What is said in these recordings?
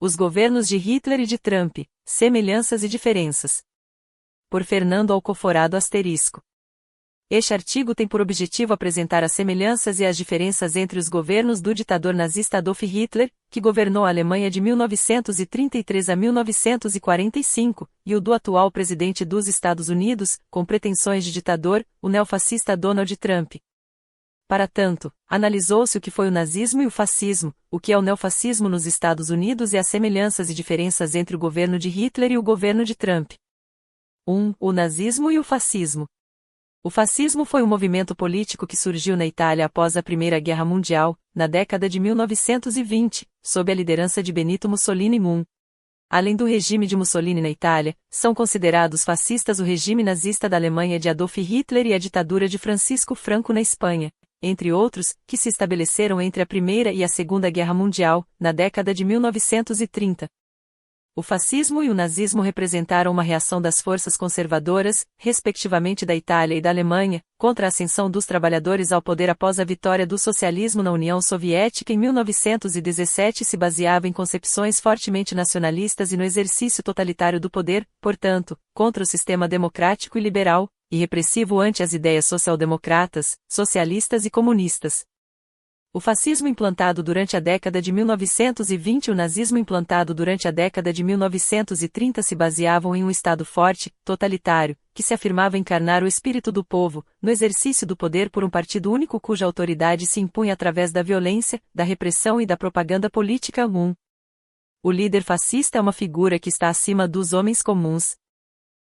Os governos de Hitler e de Trump, semelhanças e diferenças. Por Fernando Alcoforado ***. Este artigo tem por objetivo apresentar as semelhanças e as diferenças entre os governos do ditador nazista Adolf Hitler, que governou a Alemanha de 1933 a 1945, e o do atual presidente dos Estados Unidos, com pretensões de ditador, o neofascista Donald Trump. Para tanto, analisou-se o que foi o nazismo e o fascismo, o que é o neofascismo nos Estados Unidos e as semelhanças e diferenças entre o governo de Hitler e o governo de Trump. 1. O nazismo e o fascismo. O fascismo foi um movimento político que surgiu na Itália após a Primeira Guerra Mundial, na década de 1920, sob a liderança de Benito Mussolini. Além do regime de Mussolini na Itália, são considerados fascistas o regime nazista da Alemanha de Adolf Hitler e a ditadura de Francisco Franco na Espanha, entre outros, que se estabeleceram entre a Primeira e a Segunda Guerra Mundial, na década de 1930. O fascismo e o nazismo representaram uma reação das forças conservadoras, respectivamente da Itália e da Alemanha, contra a ascensão dos trabalhadores ao poder após a vitória do socialismo na União Soviética em 1917 e se baseava em concepções fortemente nacionalistas e no exercício totalitário do poder, portanto, contra o sistema democrático e liberal, e repressivo ante as ideias social-democratas, socialistas e comunistas. O fascismo implantado durante a década de 1920 e o nazismo implantado durante a década de 1930 se baseavam em um Estado forte, totalitário, que se afirmava encarnar o espírito do povo, no exercício do poder por um partido único cuja autoridade se impunha através da violência, da repressão e da propaganda política. O líder fascista é uma figura que está acima dos homens comuns.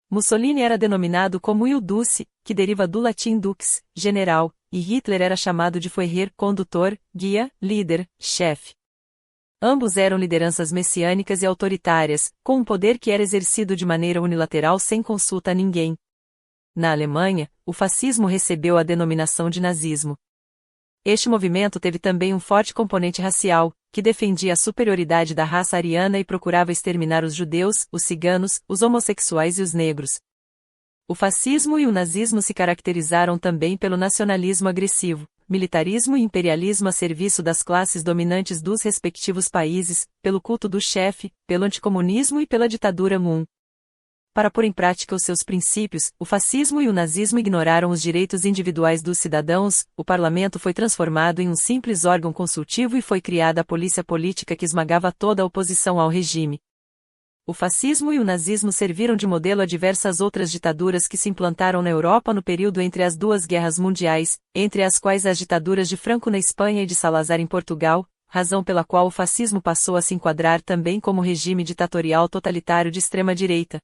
Mussolini era denominado como Il Duce, que deriva do latim dux, general, e Hitler era chamado de Führer, condutor, guia, líder, chefe. Ambos eram lideranças messiânicas e autoritárias, com um poder que era exercido de maneira unilateral sem consulta a ninguém. Na Alemanha, o fascismo recebeu a denominação de nazismo. Este movimento teve também um forte componente racial, que defendia a superioridade da raça ariana e procurava exterminar os judeus, os ciganos, os homossexuais e os negros. O fascismo e o nazismo se caracterizaram também pelo nacionalismo agressivo, militarismo e imperialismo a serviço das classes dominantes dos respectivos países, pelo culto do chefe, pelo anticomunismo e pela ditadura. Para pôr em prática os seus princípios, o fascismo e o nazismo ignoraram os direitos individuais dos cidadãos, o parlamento foi transformado em um simples órgão consultivo e foi criada a polícia política que esmagava toda a oposição ao regime. O fascismo e o nazismo serviram de modelo a diversas outras ditaduras que se implantaram na Europa no período entre as duas guerras mundiais, entre as quais as ditaduras de Franco na Espanha e de Salazar em Portugal, razão pela qual o fascismo passou a se enquadrar também como regime ditatorial totalitário de extrema-direita.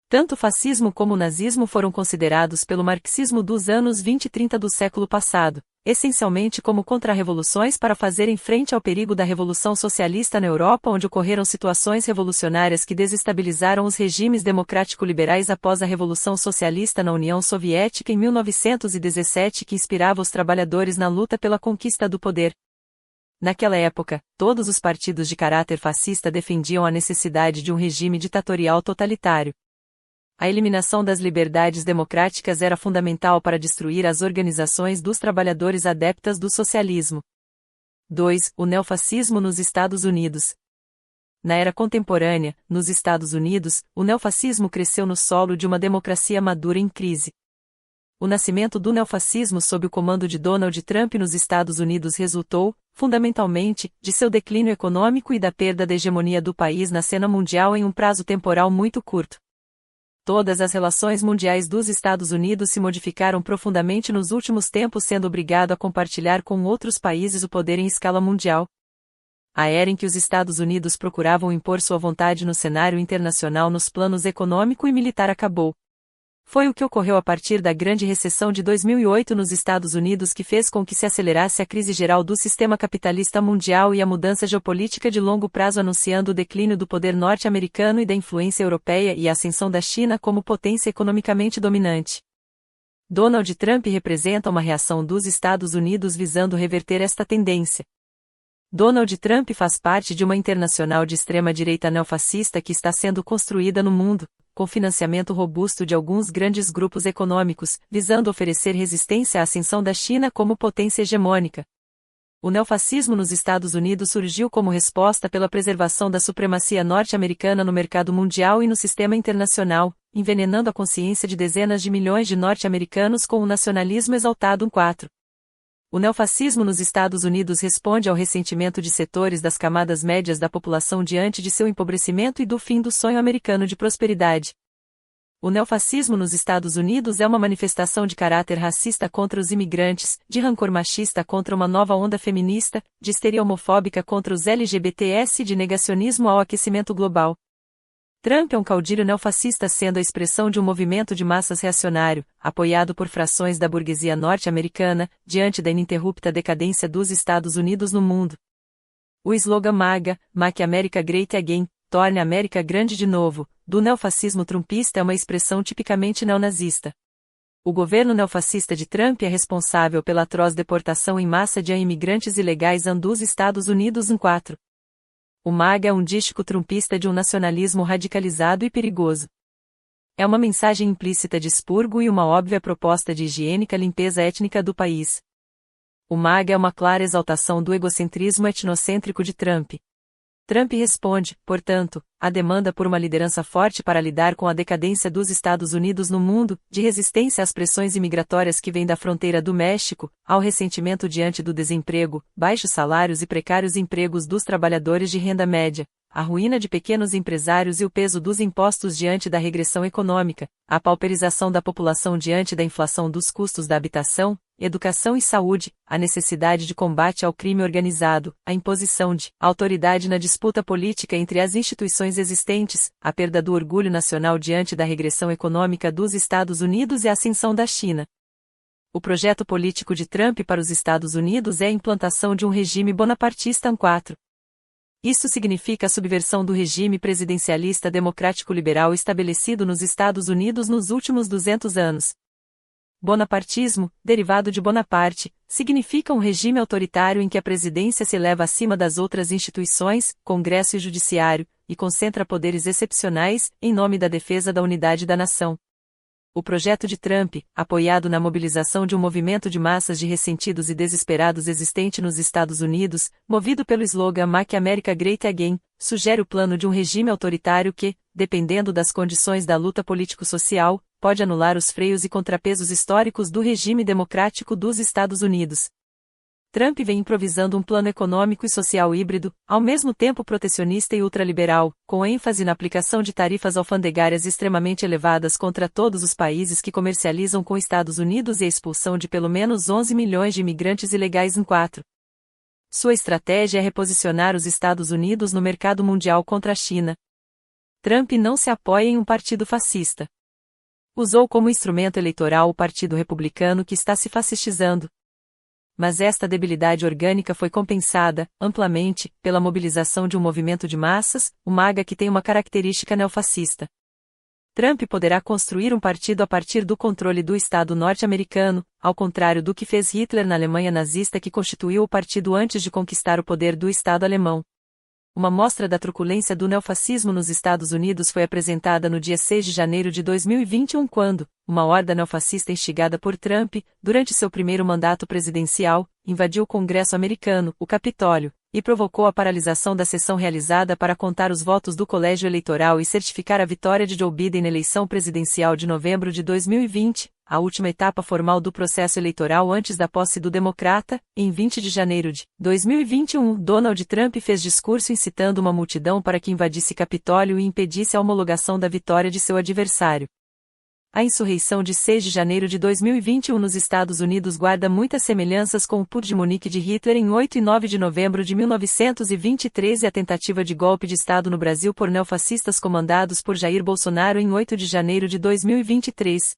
Tanto o fascismo como o nazismo foram considerados pelo marxismo dos anos 20 e 30 do século passado, essencialmente como contra-revoluções para fazerem frente ao perigo da Revolução Socialista na Europa, onde ocorreram situações revolucionárias que desestabilizaram os regimes democrático-liberais após a Revolução Socialista na União Soviética em 1917 que inspirava os trabalhadores na luta pela conquista do poder. Naquela época, todos os partidos de caráter fascista defendiam a necessidade de um regime ditatorial totalitário. A eliminação das liberdades democráticas era fundamental para destruir as organizações dos trabalhadores adeptas do socialismo. 2. O neofascismo nos Estados Unidos. Na era contemporânea, nos Estados Unidos, o neofascismo cresceu no solo de uma democracia madura em crise. O nascimento do neofascismo sob o comando de Donald Trump nos Estados Unidos resultou, fundamentalmente, de seu declínio econômico e da perda da hegemonia do país na cena mundial em um prazo temporal muito curto. Todas as relações mundiais dos Estados Unidos se modificaram profundamente nos últimos tempos, sendo obrigado a compartilhar com outros países o poder em escala mundial. A era em que os Estados Unidos procuravam impor sua vontade no cenário internacional nos planos econômico e militar acabou. Foi o que ocorreu a partir da Grande Recessão de 2008 nos Estados Unidos que fez com que se acelerasse a crise geral do sistema capitalista mundial e a mudança geopolítica de longo prazo, anunciando o declínio do poder norte-americano e da influência europeia e a ascensão da China como potência economicamente dominante. Donald Trump representa uma reação dos Estados Unidos visando reverter esta tendência. Donald Trump faz parte de uma internacional de extrema-direita neofascista que está sendo construída no mundo, com financiamento robusto de alguns grandes grupos econômicos, visando oferecer resistência à ascensão da China como potência hegemônica. O neofascismo nos Estados Unidos surgiu como resposta pela preservação da supremacia norte-americana no mercado mundial e no sistema internacional, envenenando a consciência de dezenas de milhões de norte-americanos com o nacionalismo exaltado. 4. O neofascismo nos Estados Unidos responde ao ressentimento de setores das camadas médias da população diante de seu empobrecimento e do fim do sonho americano de prosperidade. O neofascismo nos Estados Unidos é uma manifestação de caráter racista contra os imigrantes, de rancor machista contra uma nova onda feminista, de histeria homofóbica contra os LGBTs e de negacionismo ao aquecimento global. Trump é um caudilho neofascista sendo a expressão de um movimento de massas reacionário, apoiado por frações da burguesia norte-americana, diante da ininterrupta decadência dos Estados Unidos no mundo. O slogan MAGA, Make America Great Again, torne a América grande de novo, do neofascismo trumpista é uma expressão tipicamente neonazista. O governo neofascista de Trump é responsável pela atroz deportação em massa de imigrantes ilegais dos Estados Unidos. 4. O MAGA é um dístico trumpista de um nacionalismo radicalizado e perigoso. É uma mensagem implícita de expurgo e uma óbvia proposta de higiênica limpeza étnica do país. O MAGA é uma clara exaltação do egocentrismo etnocêntrico de Trump. Trump responde, portanto, à demanda por uma liderança forte para lidar com a decadência dos Estados Unidos no mundo, de resistência às pressões imigratórias que vêm da fronteira do México, ao ressentimento diante do desemprego, baixos salários e precários empregos dos trabalhadores de renda média, a ruína de pequenos empresários e o peso dos impostos diante da regressão econômica, a pauperização da população diante da inflação dos custos da habitação, educação e saúde, a necessidade de combate ao crime organizado, a imposição de autoridade na disputa política entre as instituições existentes, a perda do orgulho nacional diante da regressão econômica dos Estados Unidos e a ascensão da China. O projeto político de Trump para os Estados Unidos é a implantação de um regime bonapartista. 4. Isso significa a subversão do regime presidencialista democrático-liberal estabelecido nos Estados Unidos nos últimos 200 anos. Bonapartismo, derivado de Bonaparte, significa um regime autoritário em que a presidência se eleva acima das outras instituições, Congresso e Judiciário, e concentra poderes excepcionais, em nome da defesa da unidade da nação. O projeto de Trump, apoiado na mobilização de um movimento de massas de ressentidos e desesperados existente nos Estados Unidos, movido pelo slogan Make America Great Again, sugere o plano de um regime autoritário que, dependendo das condições da luta político-social, pode anular os freios e contrapesos históricos do regime democrático dos Estados Unidos. Trump vem improvisando um plano econômico e social híbrido, ao mesmo tempo protecionista e ultraliberal, com ênfase na aplicação de tarifas alfandegárias extremamente elevadas contra todos os países que comercializam com Estados Unidos e a expulsão de pelo menos 11 milhões de imigrantes ilegais. 4. Sua estratégia é reposicionar os Estados Unidos no mercado mundial contra a China. Trump não se apoia em um partido fascista. Usou como instrumento eleitoral o Partido Republicano que está se fascistizando. Mas esta debilidade orgânica foi compensada, amplamente, pela mobilização de um movimento de massas, o MAGA que tem uma característica neofascista. Trump poderá construir um partido a partir do controle do Estado norte-americano, ao contrário do que fez Hitler na Alemanha nazista que constituiu o partido antes de conquistar o poder do Estado alemão. Uma mostra da truculência do neofascismo nos Estados Unidos foi apresentada no dia 6 de janeiro de 2021 quando, uma horda neofascista instigada por Trump, durante seu primeiro mandato presidencial, invadiu o Congresso americano, o Capitólio, e provocou a paralisação da sessão realizada para contar os votos do colégio eleitoral e certificar a vitória de Joe Biden na eleição presidencial de novembro de 2020, a última etapa formal do processo eleitoral antes da posse do democrata. Em 20 de janeiro de 2021, Donald Trump fez discurso incitando uma multidão para que invadisse Capitólio e impedisse a homologação da vitória de seu adversário. A insurreição de 6 de janeiro de 2021 nos Estados Unidos guarda muitas semelhanças com o Putsch de Munique de Hitler em 8 e 9 de novembro de 1923 e a tentativa de golpe de Estado no Brasil por neofascistas comandados por Jair Bolsonaro em 8 de janeiro de 2023.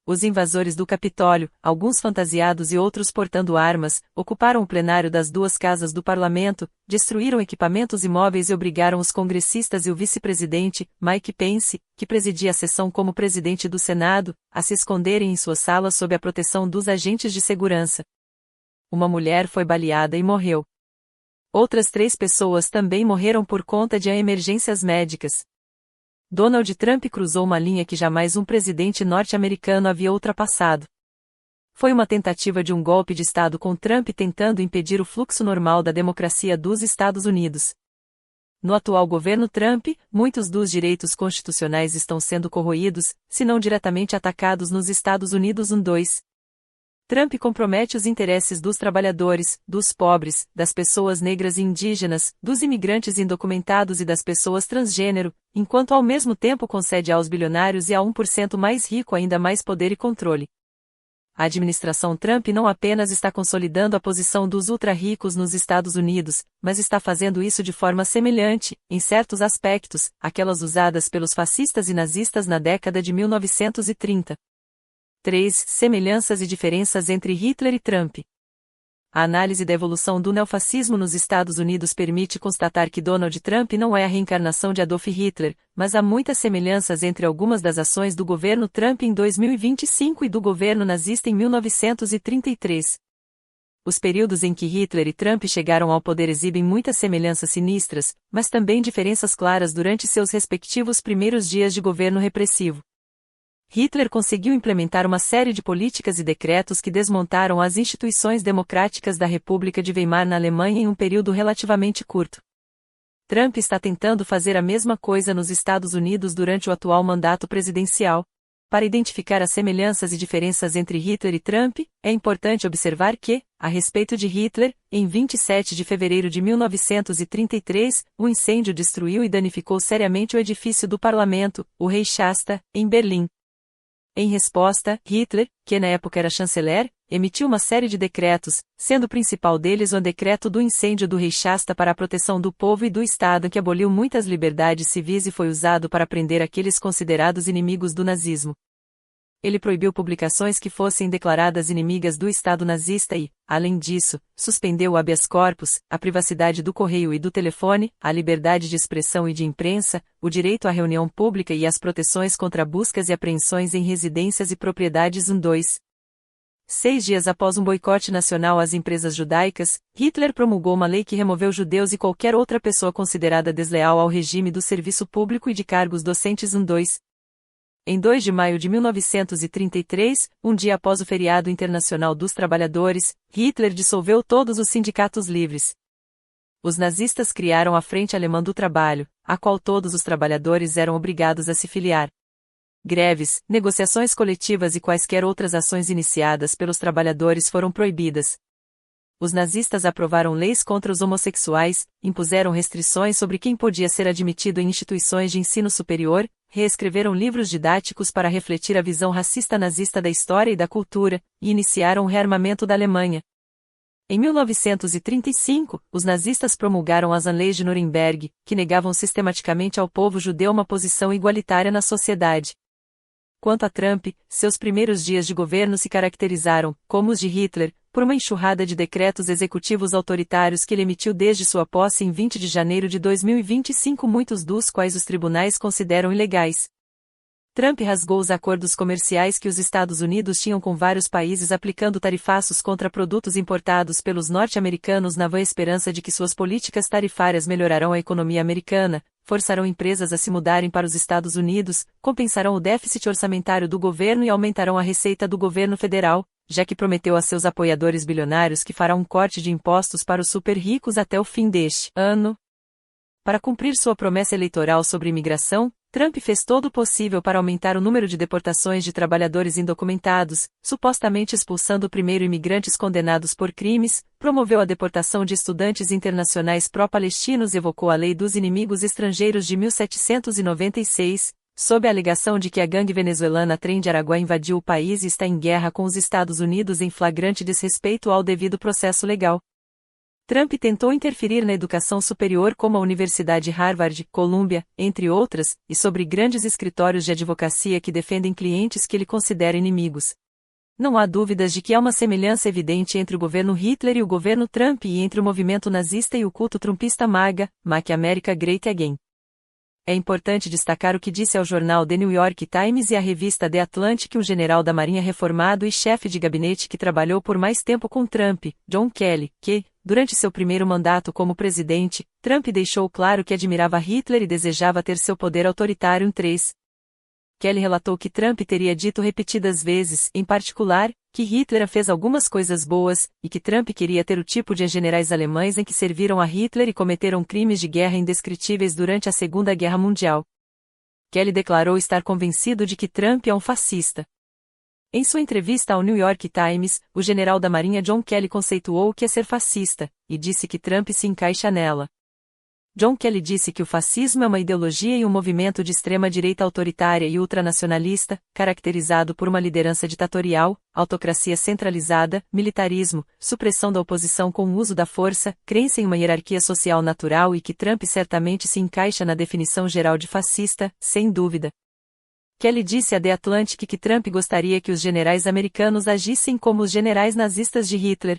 Os invasores do Capitólio, alguns fantasiados e outros portando armas, ocuparam o plenário das duas casas do parlamento, destruíram equipamentos imóveis e obrigaram os congressistas e o vice-presidente, Mike Pence, que presidia a sessão como presidente do Senado, a se esconderem em suas salas sob a proteção dos agentes de segurança. Uma mulher foi baleada e morreu. Outras 3 pessoas também morreram por conta de emergências médicas. Donald Trump cruzou uma linha que jamais um presidente norte-americano havia ultrapassado. foi uma tentativa de um golpe de Estado com Trump tentando impedir o fluxo normal da democracia dos Estados Unidos. No atual governo Trump, muitos dos direitos constitucionais estão sendo corroídos, se não diretamente atacados nos Estados Unidos. 2. Trump compromete os interesses dos trabalhadores, dos pobres, das pessoas negras e indígenas, dos imigrantes indocumentados e das pessoas transgênero, enquanto ao mesmo tempo concede aos bilionários e a 1% mais rico ainda mais poder e controle. A administração Trump não apenas está consolidando a posição dos ultra-ricos nos Estados Unidos, mas está fazendo isso de forma semelhante, em certos aspectos, àquelas usadas pelos fascistas e nazistas na década de 1930. 3. Semelhanças e diferenças entre Hitler e Trump. A análise da evolução do neofascismo nos Estados Unidos permite constatar que Donald Trump não é a reencarnação de Adolf Hitler, mas há muitas semelhanças entre algumas das ações do governo Trump em 2025 e do governo nazista em 1933. Os períodos em que Hitler e Trump chegaram ao poder exibem muitas semelhanças sinistras, mas também diferenças claras durante seus respectivos primeiros dias de governo repressivo. Hitler conseguiu implementar uma série de políticas e decretos que desmontaram as instituições democráticas da República de Weimar na Alemanha em um período relativamente curto. Trump está tentando fazer a mesma coisa nos Estados Unidos durante o atual mandato presidencial. Para identificar as semelhanças e diferenças entre Hitler e Trump, é importante observar que, a respeito de Hitler, em 27 de fevereiro de 1933, um incêndio destruiu e danificou seriamente o edifício do parlamento, o Reichstag, em Berlim. Em resposta, Hitler, que na época era chanceler, emitiu uma série de decretos, sendo o principal deles o decreto do incêndio do Reichstag para a proteção do povo e do Estado, que aboliu muitas liberdades civis e foi usado para prender aqueles considerados inimigos do nazismo. Ele proibiu publicações que fossem declaradas inimigas do Estado nazista e, além disso, suspendeu o habeas corpus, a privacidade do correio e do telefone, a liberdade de expressão e de imprensa, o direito à reunião pública e as proteções contra buscas e apreensões em residências e propriedades. 2. 6 dias após um boicote nacional às empresas judaicas, Hitler promulgou uma lei que removeu judeus e qualquer outra pessoa considerada desleal ao regime do serviço público e de cargos docentes. 2. Em 2 de maio de 1933, um dia após o feriado internacional dos trabalhadores, Hitler dissolveu todos os sindicatos livres. Os nazistas criaram a Frente Alemã do Trabalho, a qual todos os trabalhadores eram obrigados a se filiar. Greves, negociações coletivas e quaisquer outras ações iniciadas pelos trabalhadores foram proibidas. Os nazistas aprovaram leis contra os homossexuais, impuseram restrições sobre quem podia ser admitido em instituições de ensino superior, reescreveram livros didáticos para refletir a visão racista nazista da história e da cultura, e iniciaram o rearmamento da Alemanha. Em 1935, os nazistas promulgaram as Leis de Nuremberg, que negavam sistematicamente ao povo judeu uma posição igualitária na sociedade. Quanto a Trump, seus primeiros dias de governo se caracterizaram, como os de Hitler, por uma enxurrada de decretos executivos autoritários que ele emitiu desde sua posse em 20 de janeiro de 2025, muitos dos quais os tribunais consideram ilegais. Trump rasgou os acordos comerciais que os Estados Unidos tinham com vários países, aplicando tarifaços contra produtos importados pelos norte-americanos na vã esperança de que suas políticas tarifárias melhorarão a economia americana, forçarão empresas a se mudarem para os Estados Unidos, compensarão o déficit orçamentário do governo e aumentarão a receita do governo federal, já que prometeu a seus apoiadores bilionários que fará um corte de impostos para os super ricos até o fim deste ano. Para cumprir sua promessa eleitoral sobre imigração, Trump fez todo o possível para aumentar o número de deportações de trabalhadores indocumentados, supostamente expulsando primeiro imigrantes condenados por crimes, promoveu a deportação de estudantes internacionais pró-palestinos e evocou a Lei dos Inimigos Estrangeiros de 1796, sob a alegação de que a gangue venezuelana Tren de Aragua invadiu o país e está em guerra com os Estados Unidos em flagrante desrespeito ao devido processo legal. Trump tentou interferir na educação superior como a Universidade Harvard, Columbia, entre outras, e sobre grandes escritórios de advocacia que defendem clientes que ele considera inimigos. Não há dúvidas de que há uma semelhança evidente entre o governo Hitler e o governo Trump e entre o movimento nazista e o culto trumpista MAGA, Make America Great Again. É importante destacar o que disse ao jornal The New York Times e à revista The Atlantic um general da Marinha reformado e chefe de gabinete que trabalhou por mais tempo com Trump, John Kelly, que, durante seu primeiro mandato como presidente, Trump deixou claro que admirava Hitler e desejava ter seu poder autoritário. 3. Kelly relatou que Trump teria dito repetidas vezes, em particular, que Hitler fez algumas coisas boas, e que Trump queria ter o tipo de generais alemães em que serviram a Hitler e cometeram crimes de guerra indescritíveis durante a Segunda Guerra Mundial. Kelly declarou estar convencido de que Trump é um fascista. Em sua entrevista ao New York Times, o general da Marinha John Kelly conceituou o que é ser fascista, e disse que Trump se encaixa nela. John Kelly disse que o fascismo é uma ideologia e um movimento de extrema-direita autoritária e ultranacionalista, caracterizado por uma liderança ditatorial, autocracia centralizada, militarismo, supressão da oposição com o uso da força, crença em uma hierarquia social natural e que Trump certamente se encaixa na definição geral de fascista, sem dúvida. Kelly disse a The Atlantic que Trump gostaria que os generais americanos agissem como os generais nazistas de Hitler.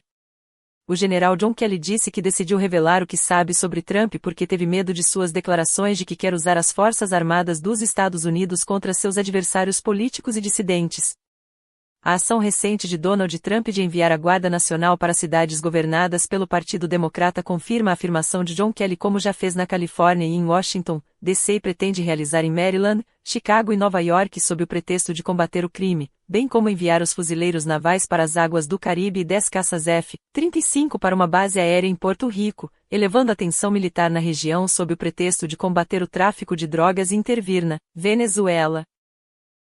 O general John Kelly disse que decidiu revelar o que sabe sobre Trump porque teve medo de suas declarações de que quer usar as Forças Armadas dos Estados Unidos contra seus adversários políticos e dissidentes. A ação recente de Donald Trump de enviar a Guarda Nacional para cidades governadas pelo Partido Democrata confirma a afirmação de John Kelly, como já fez na Califórnia e em Washington, D.C. e pretende realizar em Maryland, Chicago e Nova York sob o pretexto de combater o crime, bem como enviar os fuzileiros navais para as águas do Caribe e 10 caças F-35 para uma base aérea em Porto Rico, elevando a tensão militar na região sob o pretexto de combater o tráfico de drogas e intervir na Venezuela.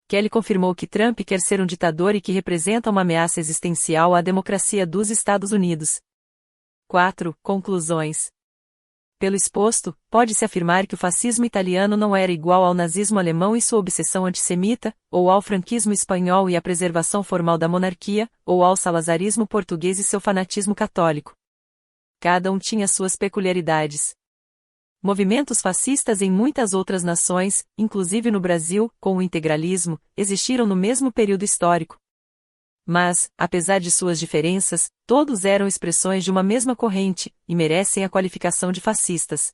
Kelly confirmou que Trump quer ser um ditador e que representa uma ameaça existencial à democracia dos Estados Unidos. 4. Conclusões. Pelo exposto, pode-se afirmar que o fascismo italiano não era igual ao nazismo alemão e sua obsessão antissemita, ou ao franquismo espanhol e a preservação formal da monarquia, ou ao salazarismo português e seu fanatismo católico. Cada um tinha suas peculiaridades. Movimentos fascistas em muitas outras nações, inclusive no Brasil, com o integralismo, existiram no mesmo período histórico. Mas, apesar de suas diferenças, todos eram expressões de uma mesma corrente, e merecem a qualificação de fascistas.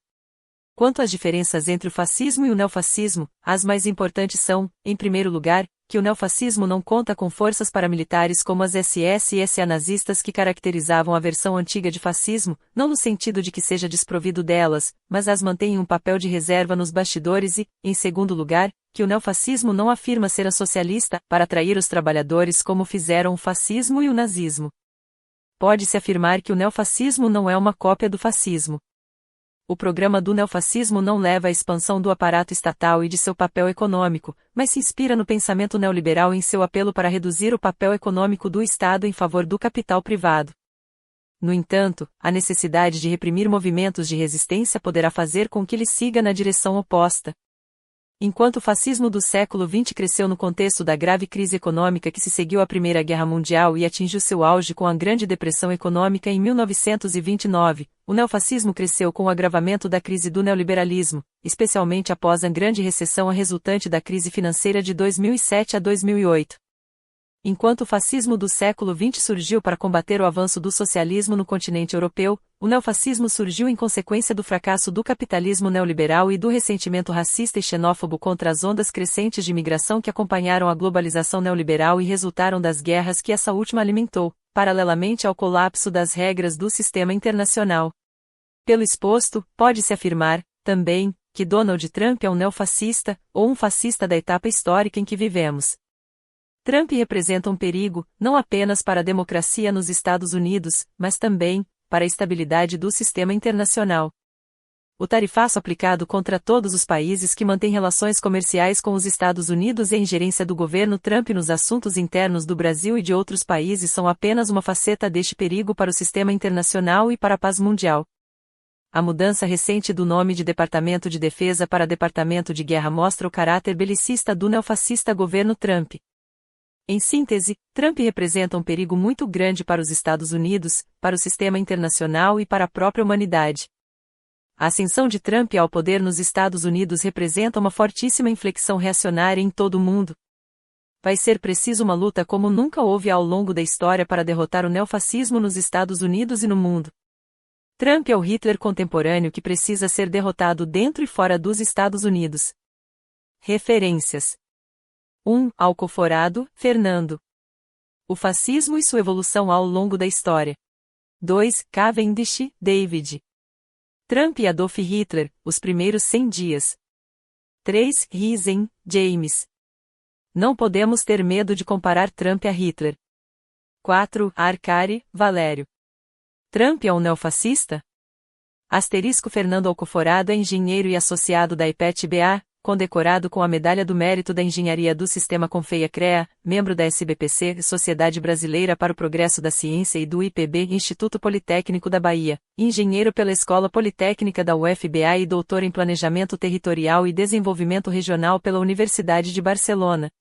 Quanto às diferenças entre o fascismo e o neofascismo, as mais importantes são, em primeiro lugar, que o neofascismo não conta com forças paramilitares como as SS e SA nazistas que caracterizavam a versão antiga de fascismo, não no sentido de que seja desprovido delas, mas as mantém em um papel de reserva nos bastidores e, em segundo lugar, que o neofascismo não afirma ser socialista, para atrair os trabalhadores como fizeram o fascismo e o nazismo. Pode-se afirmar que o neofascismo não é uma cópia do fascismo. O programa do neofascismo não leva à expansão do aparato estatal e de seu papel econômico, mas se inspira no pensamento neoliberal em seu apelo para reduzir o papel econômico do Estado em favor do capital privado. No entanto, a necessidade de reprimir movimentos de resistência poderá fazer com que ele siga na direção oposta. Enquanto o fascismo do século XX cresceu no contexto da grave crise econômica que se seguiu à Primeira Guerra Mundial e atingiu seu auge com a Grande Depressão Econômica em 1929, o neofascismo cresceu com o agravamento da crise do neoliberalismo, especialmente após a Grande Recessão resultante da crise financeira de 2007 a 2008. Enquanto o fascismo do século XX surgiu para combater o avanço do socialismo no continente europeu, o neofascismo surgiu em consequência do fracasso do capitalismo neoliberal e do ressentimento racista e xenófobo contra as ondas crescentes de imigração que acompanharam a globalização neoliberal e resultaram das guerras que essa última alimentou, paralelamente ao colapso das regras do sistema internacional. Pelo exposto, pode-se afirmar, também, que Donald Trump é um neofascista, ou um fascista da etapa histórica em que vivemos. Trump representa um perigo, não apenas para a democracia nos Estados Unidos, mas também, para a estabilidade do sistema internacional. O tarifaço aplicado contra todos os países que mantêm relações comerciais com os Estados Unidos e a ingerência do governo Trump nos assuntos internos do Brasil e de outros países são apenas uma faceta deste perigo para o sistema internacional e para a paz mundial. A mudança recente do nome de Departamento de Defesa para Departamento de Guerra mostra o caráter belicista do neofascista governo Trump. Em síntese, Trump representa um perigo muito grande para os Estados Unidos, para o sistema internacional e para a própria humanidade. A ascensão de Trump ao poder nos Estados Unidos representa uma fortíssima inflexão reacionária em todo o mundo. Vai ser preciso uma luta como nunca houve ao longo da história para derrotar o neofascismo nos Estados Unidos e no mundo. Trump é o Hitler contemporâneo que precisa ser derrotado dentro e fora dos Estados Unidos. Referências: 1. Alcoforado, Fernando. O fascismo e sua evolução ao longo da história. 2. Cavendish, David. Trump e Adolf Hitler, os primeiros 100 dias. 3. Risen, James. Não podemos ter medo de comparar Trump a Hitler. 4. Arcari, Valério. Trump é um neofascista? Asterisco Fernando Alcoforado é engenheiro e associado da IPET-BA, condecorado com a Medalha do Mérito da Engenharia do Sistema Confeia-CREA, membro da SBPC, Sociedade Brasileira para o Progresso da Ciência e do IPB, Instituto Politécnico da Bahia, engenheiro pela Escola Politécnica da UFBA e doutor em Planejamento Territorial e Desenvolvimento Regional pela Universidade de Barcelona.